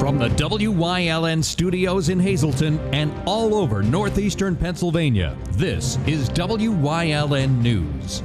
From the WYLN studios in Hazleton and all over northeastern Pennsylvania, this is WYLN News.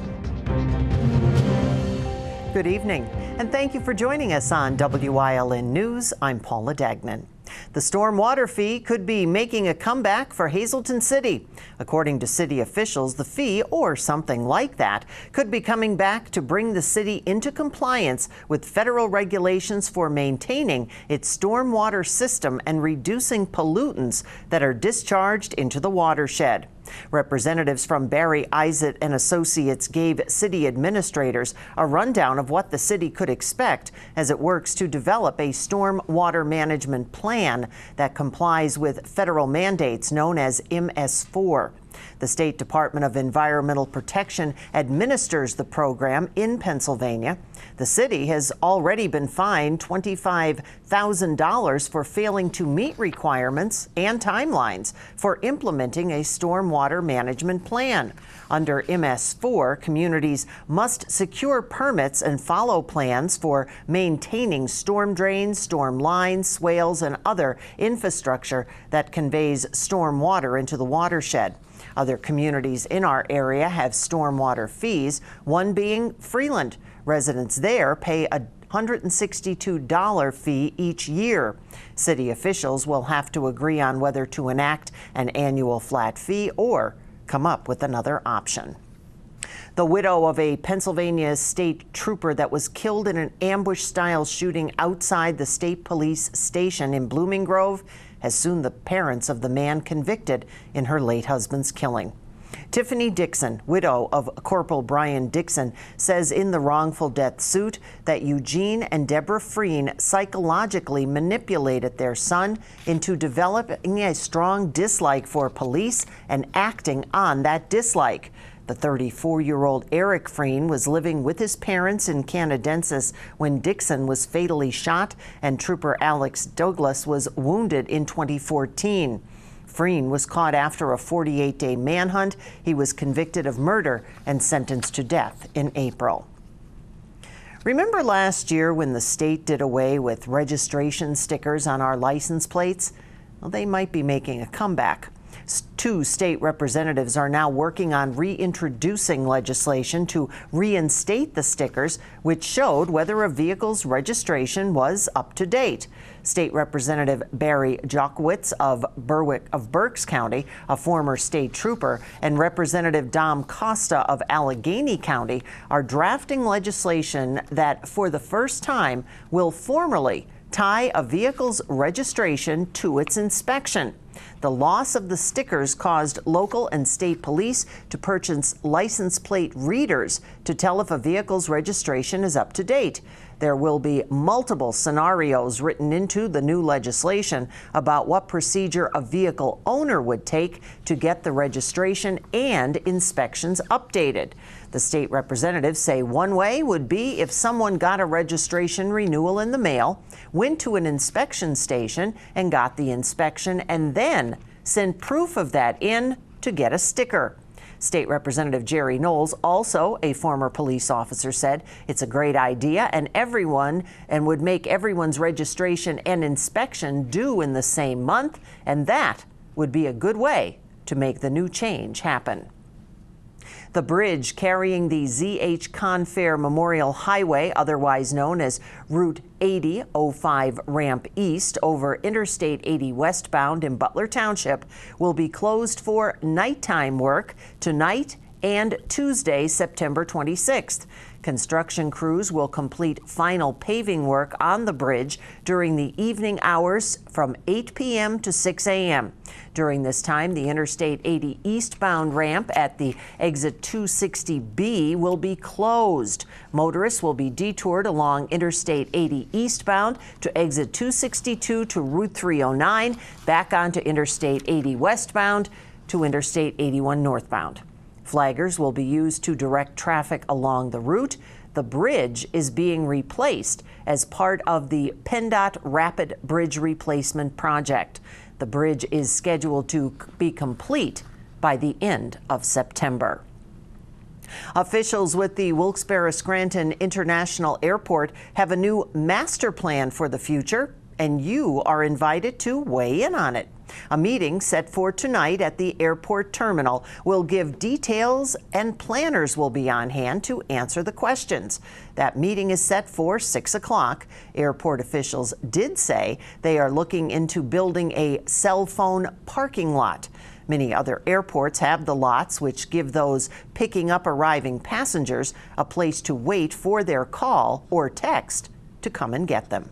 Good evening, and thank you for joining us on WYLN News. I'm Paula Dagnan. The stormwater fee could be making a comeback for Hazleton City. According to city officials, the fee, or something like that, could be coming back to bring the city into compliance with federal regulations for maintaining its stormwater system and reducing pollutants that are discharged into the watershed. Representatives from Barry Isett and Associates gave city administrators a rundown of what the city could expect as it works to develop a storm water management plan that complies with federal mandates known as MS4. The State Department of Environmental Protection administers the program in Pennsylvania. The city has already been fined $25,000 for failing to meet requirements and timelines for implementing a stormwater management plan. Under MS4, communities must secure permits and follow plans for maintaining storm drains, storm lines, swales, and other infrastructure that conveys storm water into the watershed. Other communities in our area have stormwater fees, one being Freeland. Residents there pay a $162 fee each year. City officials will have to agree on whether to enact an annual flat fee or come up with another option. The widow of a Pennsylvania state trooper that was killed in an ambush-style shooting outside the state police station in Blooming Grove has sued the parents of the man convicted in her late husband's killing. Tiffany Dixon, widow of Corporal Brian Dixon, says in the wrongful death suit that Eugene and Deborah Freen psychologically manipulated their son into developing a strong dislike for police and acting on that dislike. The 34-year-old Eric Freen was living with his parents in Canadensis when Dixon was fatally shot and Trooper Alex Douglas was wounded in 2014. Freen was caught after a 48-day manhunt. He was convicted of murder and sentenced to death in April. Remember last year when the state did away with registration stickers on our license plates? Well, they might be making a comeback. Two state representatives are now working on reintroducing legislation to reinstate the stickers, which showed whether a vehicle's registration was up to date. State Representative Barry Jockwitz of Berks County, a former state trooper, and Representative Dom Costa of Allegheny County are drafting legislation that, for the first time, will formally tie a vehicle's registration to its inspection. The loss of the stickers caused local and state police to purchase license plate readers to tell if a vehicle's registration is up to date. There will be multiple scenarios written into the new legislation about what procedure a vehicle owner would take to get the registration and inspections updated. The state representatives say one way would be if someone got a registration renewal in the mail, went to an inspection station and got the inspection, and then sent proof of that in to get a sticker. State Representative Jerry Knowles, also a former police officer, said it's a great idea and would make everyone's registration and inspection due in the same month, and that would be a good way to make the new change happen. The bridge carrying the Z.H. Confair Memorial Highway, otherwise known as Route 8005 Ramp East over Interstate 80 westbound in Butler Township, will be closed for nighttime work tonight and Tuesday, September 26th. Construction crews will complete final paving work on the bridge during the evening hours from 8 p.m. to 6 a.m. During this time, the Interstate 80 eastbound ramp at the exit 260B will be closed. Motorists will be detoured along Interstate 80 eastbound to exit 262 to Route 309, back onto Interstate 80 westbound to Interstate 81 northbound. Flaggers will be used to direct traffic along the route. The bridge is being replaced as part of the PennDOT Rapid Bridge Replacement Project. The bridge is scheduled to be complete by the end of September. Officials with the Wilkes-Barre Scranton International Airport have a new master plan for the future, and you are invited to weigh in on it. A meeting set for tonight at the airport terminal will give details, and planners will be on hand to answer the questions. That meeting is set for 6 o'clock. Airport officials did say they are looking into building a cell phone parking lot. Many other airports have the lots, which give those picking up arriving passengers a place to wait for their call or text to come and get them.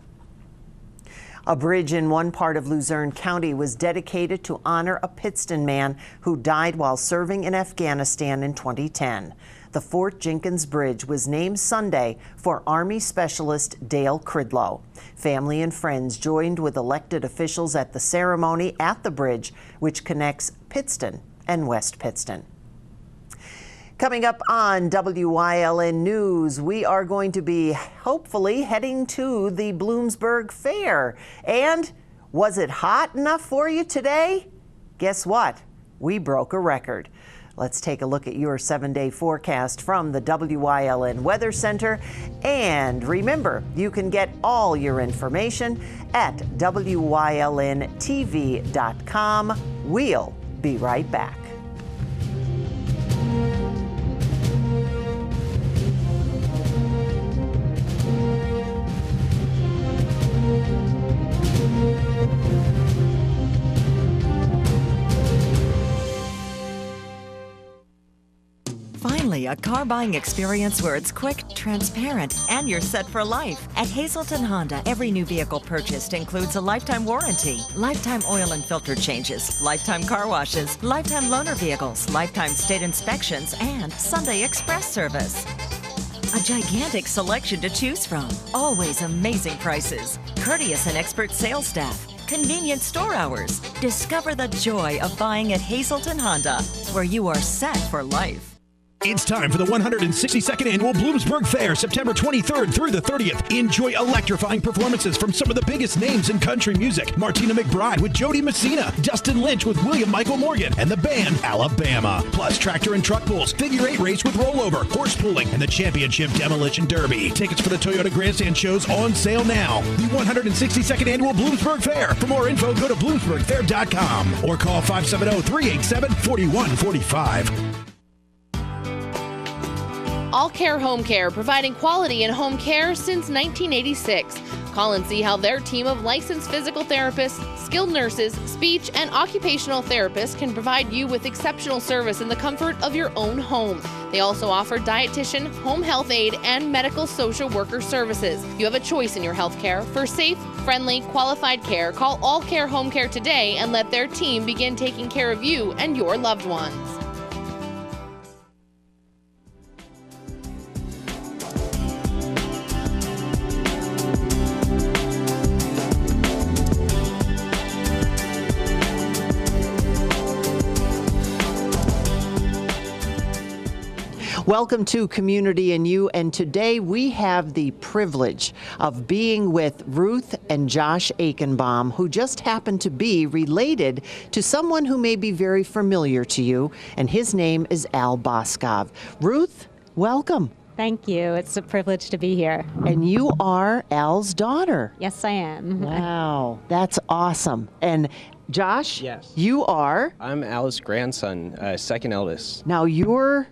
A bridge in one part of Luzerne County was dedicated to honor a Pittston man who died while serving in Afghanistan in 2010. The Fort Jenkins Bridge was named Sunday for Army Specialist Dale Cridlow. Family and friends joined with elected officials at the ceremony at the bridge, which connects Pittston and West Pittston. Coming up on WYLN News, we are going to be hopefully heading to the Bloomsburg Fair. And was it hot enough for you today? Guess what? We broke a record. Let's take a look at your 7-day forecast from the WYLN Weather Center. And remember, you can get all your information at WYLNTV.com. We'll be right back. Finally, a car buying experience where it's quick, transparent, and you're set for life. At Hazelton Honda, every new vehicle purchased includes a lifetime warranty, lifetime oil and filter changes, lifetime car washes, lifetime loaner vehicles, lifetime state inspections, and Sunday express service. A gigantic selection to choose from. Always amazing prices. Courteous and expert sales staff. Convenient store hours. Discover the joy of buying at Hazelton Honda, where you are set for life. It's time for the 162nd Annual Bloomsburg Fair, September 23rd through the 30th. Enjoy electrifying performances from some of the biggest names in country music. Martina McBride with Jody Messina, Dustin Lynch with William Michael Morgan, and the band Alabama. Plus tractor and truck pulls, figure eight race with rollover, horse pulling, and the championship demolition derby. Tickets for the Toyota Grandstand shows on sale now. The 162nd Annual Bloomsburg Fair. For more info, go to bloomsburgfair.com or call 570-387-4145. All Care Home Care, providing quality in home care since 1986. Call and see how their team of licensed physical therapists, skilled nurses, speech, and occupational therapists can provide you with exceptional service in the comfort of your own home. They also offer dietitian, home health aide, and medical social worker services. You have a choice in your health care. For safe, friendly, qualified care, call All Care Home Care today and let their team begin taking care of you and your loved ones. Welcome to Community and You, and today we have the privilege of being with Ruth and Josh Aikenbaum, who just happen to be related to someone who may be very familiar to you, and his name is Al Boskov. Ruth, welcome. Thank you. It's a privilege to be here. And you are Al's daughter. Yes, I am. Wow, that's awesome. And Josh, Yes. You are? I'm Al's grandson, second eldest. Now you're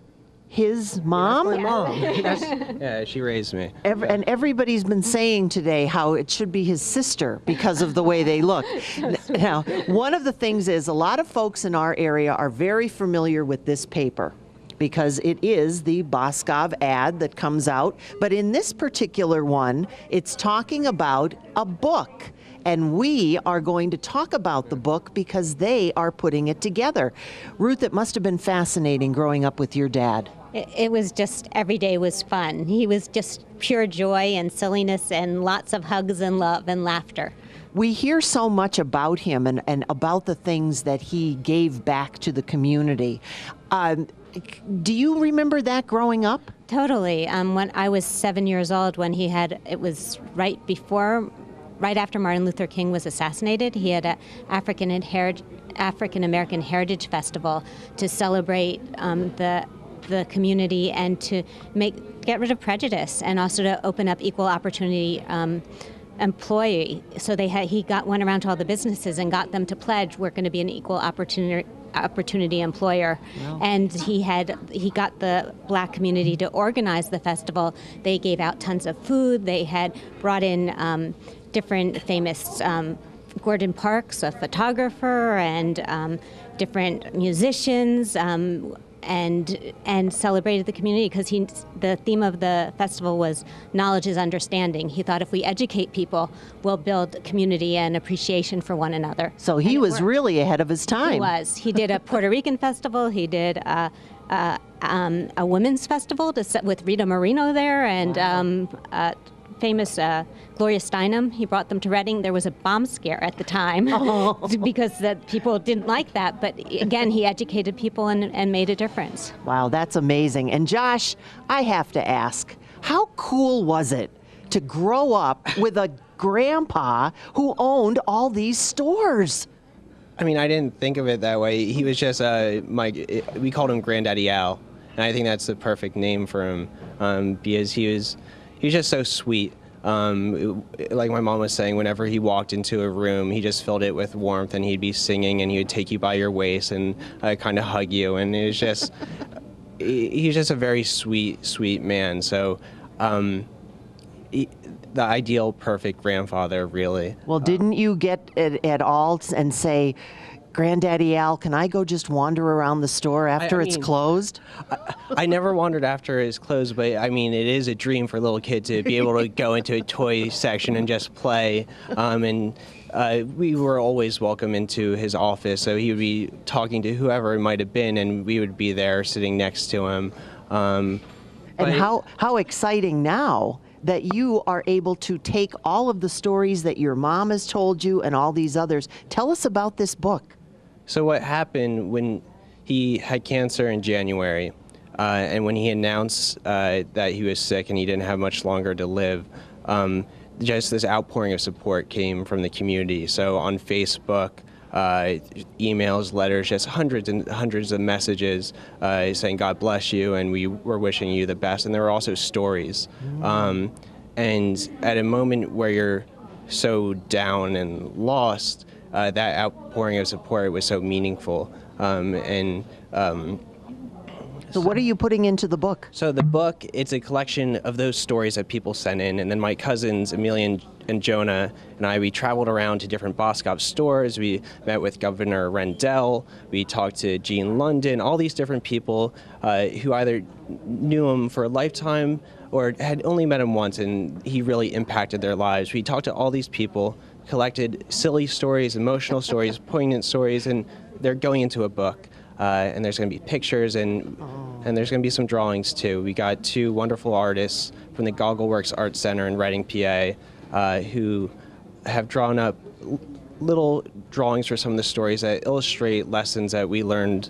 his mom? My mom. Yeah, she raised me. And everybody's been saying today how it should be his sister because of the way they look. Now, one of the things is a lot of folks in our area are very familiar with this paper because it is the Boskov ad that comes out. But in this particular one, it's talking about a book. And we are going to talk about the book because they are putting it together. Ruth, it must have been fascinating growing up with your dad. It was just, every day was fun. He was just pure joy and silliness and lots of hugs and love and laughter. We hear so much about him and about the things that he gave back to the community. Do you remember that growing up? Totally. When I was 7 years old, when it was right after Martin Luther King was assassinated, he had an African American Heritage Festival to celebrate the community and to get rid of prejudice and also to open up equal opportunity employee. So went around to all the businesses and got them to pledge we're going to be an equal opportunity employer. Wow. And he got the black community to organize the festival. They gave out tons of food. They had brought in different famous Gordon Parks, a photographer, and different musicians, and celebrated the community because the theme of the festival was knowledge is understanding. He thought if we educate people, we'll build community and appreciation for one another. So he was really ahead of his time. He was. He did a Puerto Rican festival. He did a women's festival with Rita Moreno there, and famous Gloria Steinem. He brought them to Reading. There was a bomb scare at the time because people didn't like that. But again, he educated people and made a difference. Wow, that's amazing. And Josh, I have to ask, how cool was it to grow up with a grandpa who owned all these stores? I mean, I didn't think of it that way. He was just we called him Granddaddy Al, and I think that's the perfect name for him because he was just so sweet. Like my mom was saying, whenever he walked into a room, he just filled it with warmth, and he'd be singing, and he would take you by your waist and kind of hug you, and it was just he's just a very sweet man. So the ideal perfect grandfather, really. Well, didn't you get at all and say, Granddaddy Al, can I go just wander around the store after it's closed? I never wandered after it's closed, but I mean, it is a dream for little kids to be able to go into a toy section and just play. And we were always welcome into his office, so he would be talking to whoever it might have been, and we would be there sitting next to him. And how exciting now that you are able to take all of the stories that your mom has told you and all these others. Tell us about this book. So what happened when he had cancer in January, and when he announced that he was sick and he didn't have much longer to live, just this outpouring of support came from the community. So on Facebook, emails, letters, just hundreds and hundreds of messages saying God bless you and we were wishing you the best. And there were also stories. And at a moment where you're so down and lost, that outpouring of support was so meaningful. So what are you putting into the book? So the book, it's a collection of those stories that people sent in, and then my cousins, Amelia and Jonah, and we traveled around to different Boscov stores. We met with Governor Rendell. We talked to Gene London, all these different people who either knew him for a lifetime or had only met him once, and he really impacted their lives. We talked to all these people, collected silly stories, emotional stories, poignant stories, and they're going into a book. And there's going to be pictures and there's going to be some drawings too. We got two wonderful artists from the Goggleworks Art Center in Reading, PA, who have drawn up little drawings for some of the stories that illustrate lessons that we learned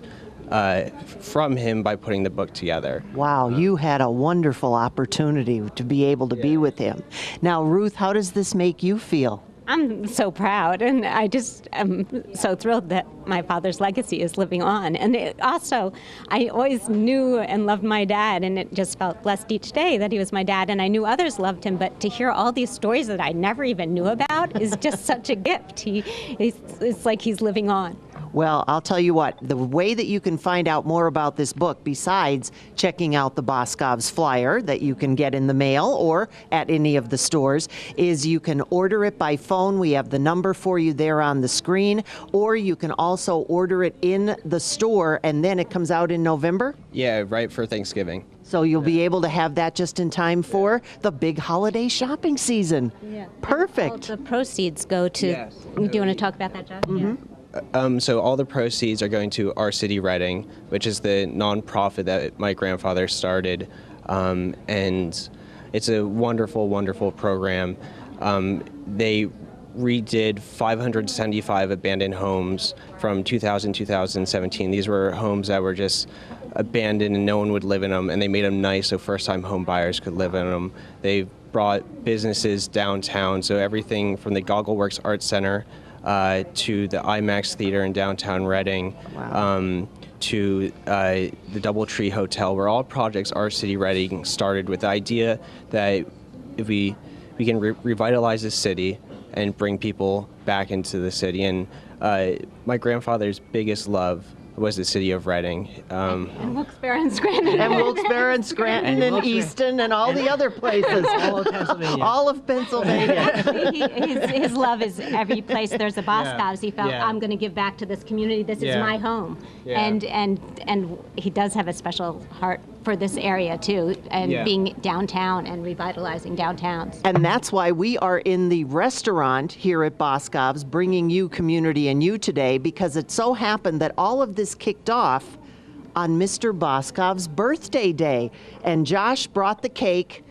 from him by putting the book together. Wow, you had a wonderful opportunity to be able to be with him. Now, Ruth, how does this make you feel? I'm so proud, and I just am so thrilled that my father's legacy is living on. And also, I always knew and loved my dad, and it just felt blessed each day that he was my dad, and I knew others loved him, but to hear all these stories that I never even knew about is just such a gift. It's like he's living on. Well, I'll tell you what, the way that you can find out more about this book, besides checking out the Boscov's flyer that you can get in the mail or at any of the stores, is you can order it by phone. We have the number for you there on the screen, or you can also order it in the store, and then it comes out in November? Yeah, right for Thanksgiving. So you'll be able to have that just in time for the big holiday shopping season. Yeah. Perfect. All the proceeds go to, Yes. Do you want to talk about that, Josh? Mm-hmm. So all the proceeds are going to Our City Reading, which is the nonprofit that my grandfather started, and it's a wonderful, wonderful program. They redid 575 abandoned homes from 2000 to 2017. These were homes that were just abandoned and no one would live in them, and they made them nice so first-time home buyers could live in them. They brought businesses downtown, so everything from the Goggleworks Art Center to the IMAX Theater in downtown Reading, wow. To the Doubletree Hotel, where all projects Our City Reading started with the idea that if we we can revitalize the city and bring people back into the city. And my grandfather's biggest love was the city of Reading. And Wilkes-Barre and Scranton. And Wilkes-Barre and Scranton and Easton and all the other places. All of Pennsylvania. All of Pennsylvania. His love is every place there's a Boscov's. He felt, Yeah. I'm going to give back to this community. This is Yeah. my home. Yeah. And he does have a special heart for this area too, and Yeah. being downtown and revitalizing downtowns. And that's why we are in the restaurant here at Boscov's bringing you Community and You today, because it so happened that all of this kicked off on Mr. Boscov's birthday day. And Josh brought the cake.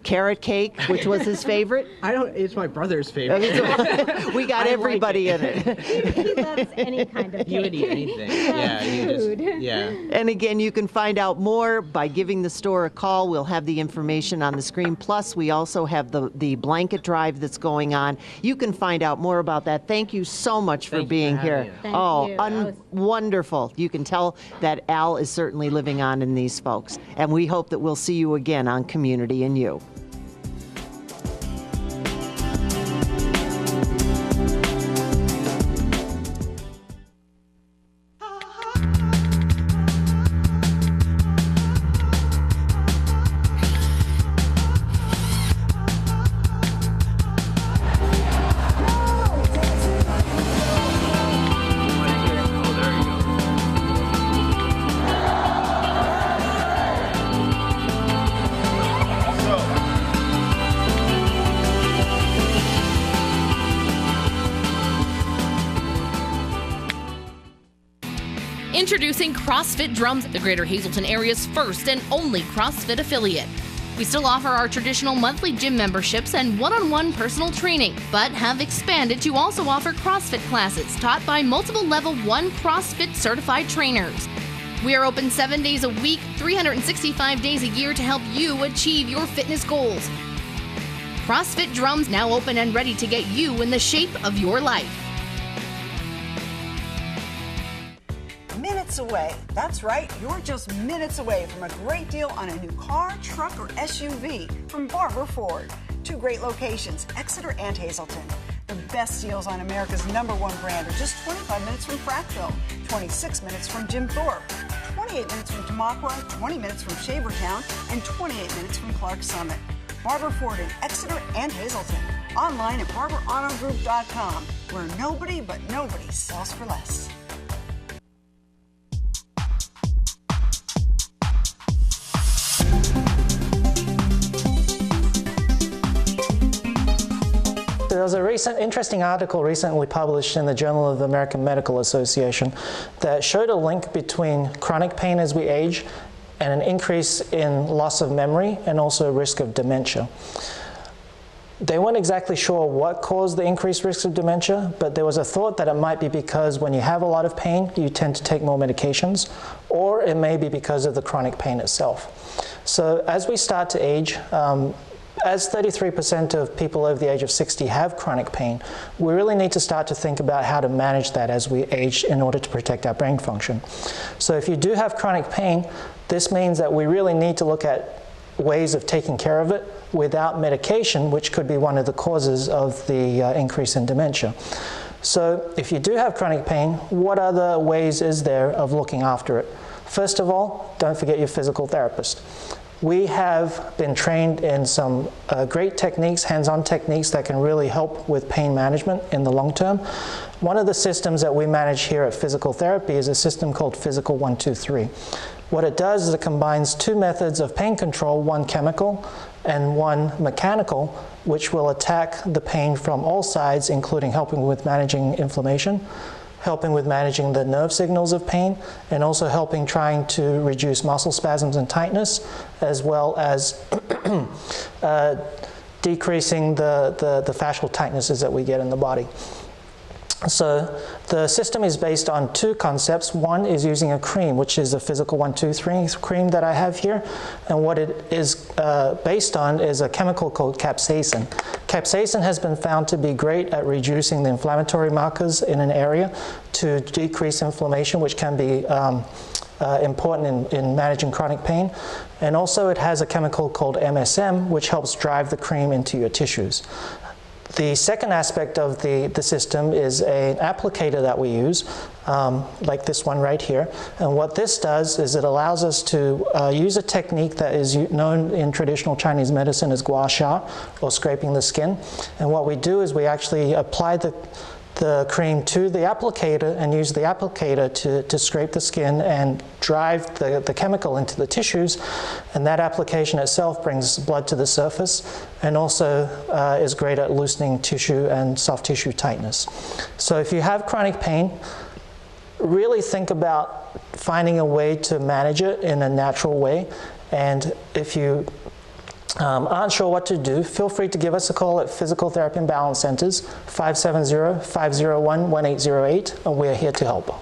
Carrot cake, which was his favorite. It's my brother's favorite. We got everybody in it. He loves any kind of cake. He would eat anything. Yeah, he would just, yeah. And again, you can find out more by giving the store a call. We'll have the information on the screen. Plus, we also have the blanket drive that's going on. You can find out more about that. Thank you so much for being here. Thank Oh, you. wonderful. You can tell that Al is certainly living on in these folks. And we hope that we'll see you again on Community and You. Introducing CrossFit Drums, the Greater Hazleton area's first and only CrossFit affiliate. We still offer our traditional monthly gym memberships and one-on-one personal training, but have expanded to also offer CrossFit classes taught by multiple Level 1 CrossFit certified trainers. We are open 7 days a week, 365 days a year to help you achieve your fitness goals. CrossFit Drums now open and ready to get you in the shape of your life. Minutes away. That's right, you're just minutes away from a great deal on a new car, truck, or SUV from Barber Ford. Two great locations, Exeter and Hazleton. The best deals on America's #1 brand are just 25 minutes from Frackville, 26 minutes from Jim Thorpe, 28 minutes from Tamaqua, 20 minutes from Shavertown, and 28 minutes from Clark Summit. Barber Ford in Exeter and Hazleton. Online at barberautogroup.com, where nobody but nobody sells for less. There was a interesting article recently published in the Journal of the American Medical Association that showed a link between chronic pain as we age and an increase in loss of memory and also risk of dementia. They weren't exactly sure what caused the increased risk of dementia, but there was a thought that it might be because when you have a lot of pain, you tend to take more medications, or it may be because of the chronic pain itself. So as we start to age, as 33% of people over the age of 60 have chronic pain, we really need to start to think about how to manage that as we age in order to protect our brain function. So if you do have chronic pain, this means that we really need to look at ways of taking care of it without medication, which could be one of the causes of the increase in dementia. So if you do have chronic pain, what other ways is there of looking after it? First of all, don't forget your physical therapist. We have been trained in some great techniques, hands-on techniques that can really help with pain management in the long term. One of the systems that we manage here at Physical Therapy is a system called Physical 1-2-3. What it does is it combines two methods of pain control, one chemical and one mechanical, which will attack the pain from all sides, including helping with managing inflammation, helping with managing the nerve signals of pain, and also helping trying to reduce muscle spasms and tightness, as well as decreasing the fascial tightnesses that we get in the body. So the system is based on two concepts. One is using a cream, which is a Physical 1-2-3 cream that I have here. And what it is based on is a chemical called capsaicin. Capsaicin has been found to be great at reducing the inflammatory markers in an area to decrease inflammation, which can be important in managing chronic pain. And also it has a chemical called MSM, which helps drive the cream into your tissues. The second aspect of the system is an applicator that we use, like this one right here. And what this does is it allows us to use a technique that is known in traditional Chinese medicine as gua sha, or scraping the skin. And what we do is we actually apply the cream to the applicator and use the applicator to scrape the skin and drive the chemical into the tissues. And that application itself brings blood to the surface and also is great at loosening tissue and soft tissue tightness. So if you have chronic pain, really think about finding a way to manage it in a natural way. And if you aren't sure what to do, feel free to give us a call at Physical Therapy and Balance Centers, 570-501-1808, and we're here to help.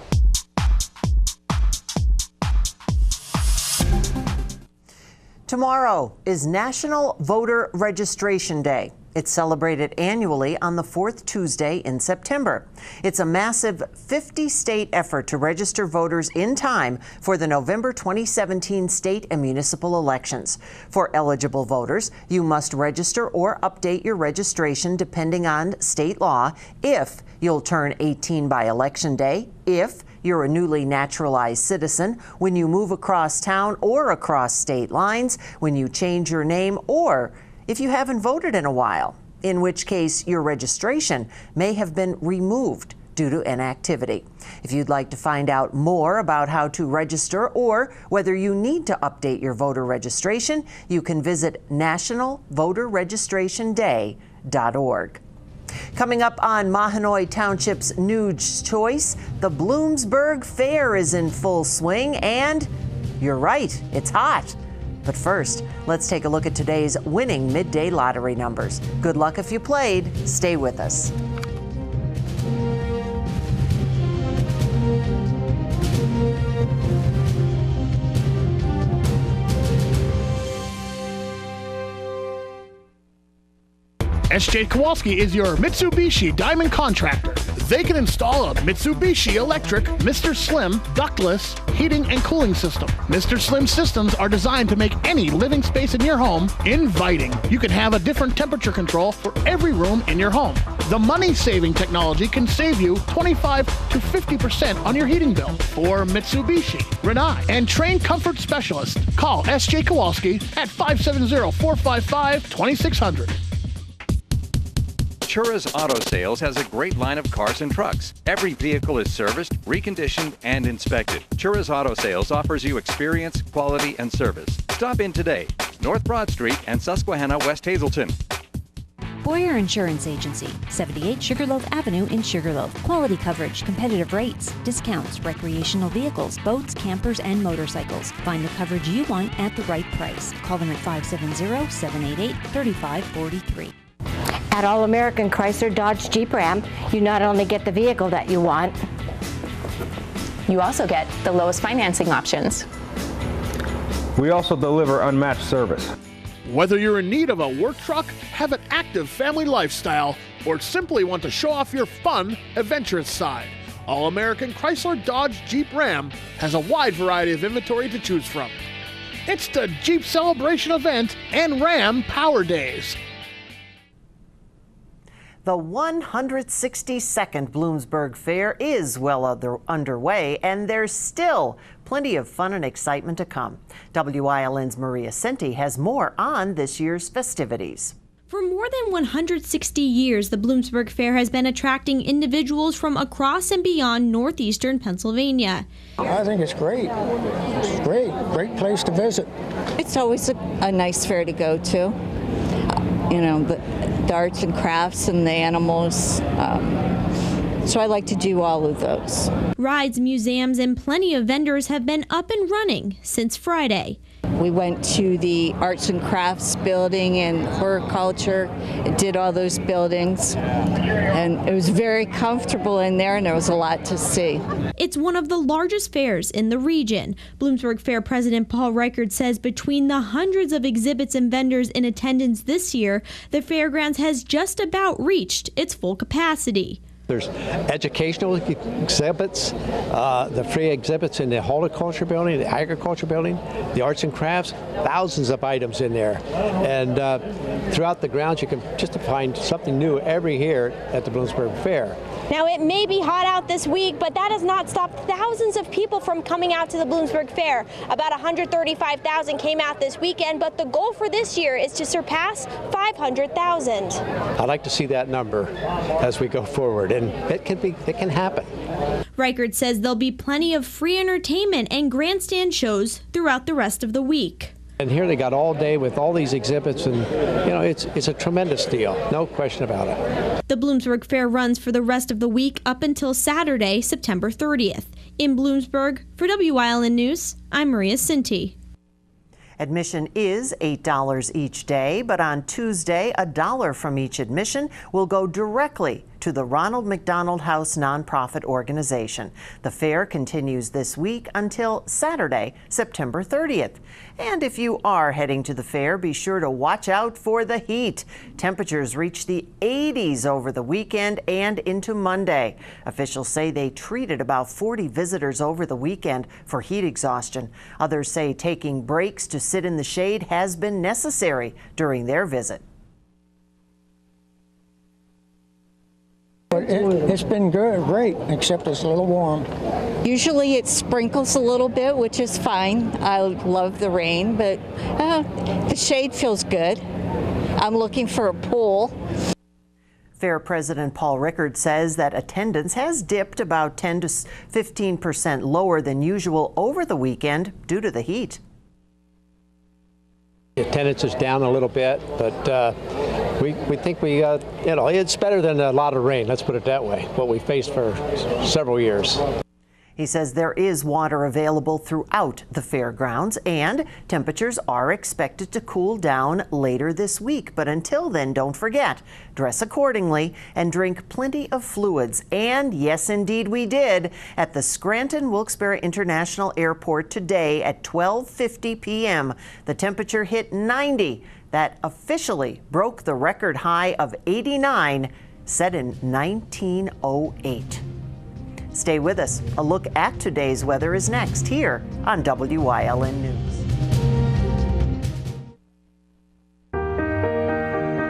Tomorrow is National Voter Registration Day. It's celebrated annually on the fourth Tuesday in September. It's a massive 50-state effort to register voters in time for the November 2017 state and municipal elections. For eligible voters, you must register or update your registration depending on state law if you'll turn 18 by Election Day, if you're a newly naturalized citizen, when you move across town or across state lines, when you change your name, or if you haven't voted in a while, in which case your registration may have been removed due to inactivity. If you'd like to find out more about how to register or whether you need to update your voter registration, you can visit nationalvoterregistrationday.org. Coming up on Mahanoy Township's News Choice, the Bloomsburg Fair is in full swing, and you're right, it's hot. But first, let's take a look at today's winning midday lottery numbers. Good luck if you played. Stay with us. S.J. Kowalski is your Mitsubishi Diamond contractor. They can install a Mitsubishi electric Mr. Slim ductless heating and cooling system. Mr. Slim systems are designed to make any living space in your home inviting. You can have a different temperature control for every room in your home. The money-saving technology can save you 25 to 50% on your heating bill. For Mitsubishi, Rinnai, and trained comfort specialists, call S.J. Kowalski at 570-455-2600. Chura's Auto Sales has a great line of cars and trucks. Every vehicle is serviced, reconditioned, and inspected. Chura's Auto Sales offers you experience, quality, and service. Stop in today, North Broad Street and Susquehanna, West Hazleton. Boyer Insurance Agency, 78 Sugarloaf Avenue in Sugarloaf. Quality coverage, competitive rates, discounts, recreational vehicles, boats, campers, and motorcycles. Find the coverage you want at the right price. Call them at 570-788-3543. At All American Chrysler Dodge Jeep Ram, you not only get the vehicle that you want, you also get the lowest financing options. We also deliver unmatched service. Whether you're in need of a work truck, have an active family lifestyle, or simply want to show off your fun, adventurous side, All American Chrysler Dodge Jeep Ram has a wide variety of inventory to choose from. It's the Jeep Celebration event and Ram Power Days. The 162nd Bloomsburg Fair is well underway, and there's still plenty of fun and excitement to come. WILN's Maria Senti has more on this year's festivities. For more than 160 years, the Bloomsburg Fair has been attracting individuals from across and beyond northeastern Pennsylvania. I think it's great. It's great. Great place to visit. It's always a nice fair to go to. You know, the arts and crafts and the animals. So I like to do all of those. Rides, museums, and plenty of vendors have been up and running since Friday. We went to the arts and crafts building and horticulture, did all those buildings, and it was very comfortable in there, and there was a lot to see. It's one of the largest fairs in the region. Bloomsburg Fair President Paul Reichert says between the hundreds of exhibits and vendors in attendance this year, the fairgrounds has just about reached its full capacity. There's educational exhibits, the free exhibits in the horticulture building, the agriculture building, the arts and crafts, thousands of items in there. And throughout the grounds, you can just find something new every year at the Bloomsburg Fair. Now, it may be hot out this week, but that has not stopped thousands of people from coming out to the Bloomsburg Fair. About 135,000 came out this weekend, but the goal for this year is to surpass 500,000. I'd like to see that number as we go forward, and it can happen. Reichert says there'll be plenty of free entertainment and grandstand shows throughout the rest of the week. And here they got all day with all these exhibits, and it's a tremendous deal, no question about it. The Bloomsburg Fair runs for the rest of the week up until Saturday, September 30th. In Bloomsburg, for WILN News, I'm Maria Cinti. Admission is $8 each day, but on Tuesday, $1 from each admission will go directly to the Ronald McDonald House nonprofit organization. The fair continues this week until Saturday, September 30th. And if you are heading to the fair, be sure to watch out for the heat. Temperatures reach the 80s over the weekend and into Monday. Officials say they treated about 40 visitors over the weekend for heat exhaustion. Others say taking breaks to sit in the shade has been necessary during their visit. It's been great, except it's a little warm. Usually it sprinkles a little bit, which is fine. I love the rain, but the shade feels good. I'm looking for a pool. Fair President Paul Rickard says that attendance has dipped about 10 to 15% lower than usual over the weekend due to the heat. The attendance is down a little bit, but we think it's better than a lot of rain, let's put it that way, what we faced for several years. He says there is water available throughout the fairgrounds, and temperatures are expected to cool down later this week. But until then, don't forget, dress accordingly and drink plenty of fluids. And yes, indeed, we did at the Scranton Wilkes-Barre International Airport today at 12:50 p.m. The temperature hit 90. That officially broke the record high of 89 set in 1908. Stay with us. A look at today's weather is next here on WILN News.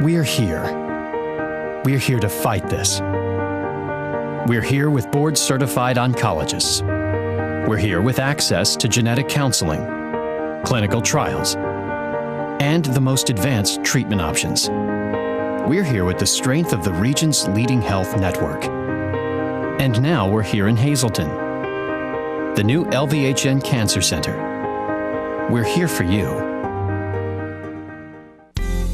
We're here. We're here to fight this. We're here with board-certified oncologists. We're here with access to genetic counseling, clinical trials, and the most advanced treatment options. We're here with the strength of the region's leading health network. And now we're here in Hazleton, the new LVHN Cancer Center. We're here for you.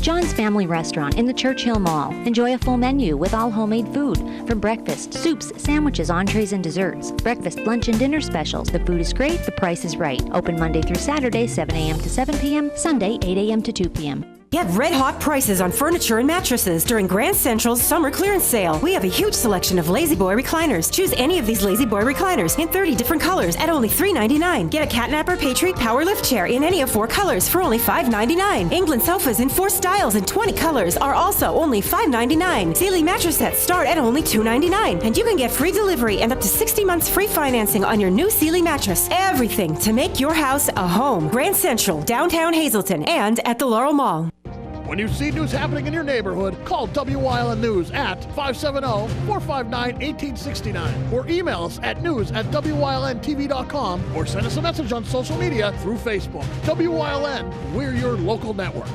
John's Family Restaurant in the Churchill Mall. Enjoy a full menu with all homemade food. From breakfast, soups, sandwiches, entrees, and desserts. Breakfast, lunch, and dinner specials. The food is great, the price is right. Open Monday through Saturday, 7 a.m. to 7 p.m., Sunday, 8 a.m. to 2 p.m. Get red-hot prices on furniture and mattresses during Grand Central's summer clearance sale. We have a huge selection of Lazy Boy recliners. Choose any of these Lazy Boy recliners in 30 different colors at only $3.99. Get a Catnapper Patriot Power Lift Chair in any of 4 colors for only $5.99. England sofas in 4 styles and 20 colors are also only $5.99. Sealy mattress sets start at only $2.99. And you can get free delivery and up to 60 months free financing on your new Sealy mattress. Everything to make your house a home. Grand Central, downtown Hazleton, and at the Laurel Mall. When you see news happening in your neighborhood, call WILN News at 570-459-1869 or email us at news@WILNTV.com or send us a message on social media through Facebook. WILN, we're your local network.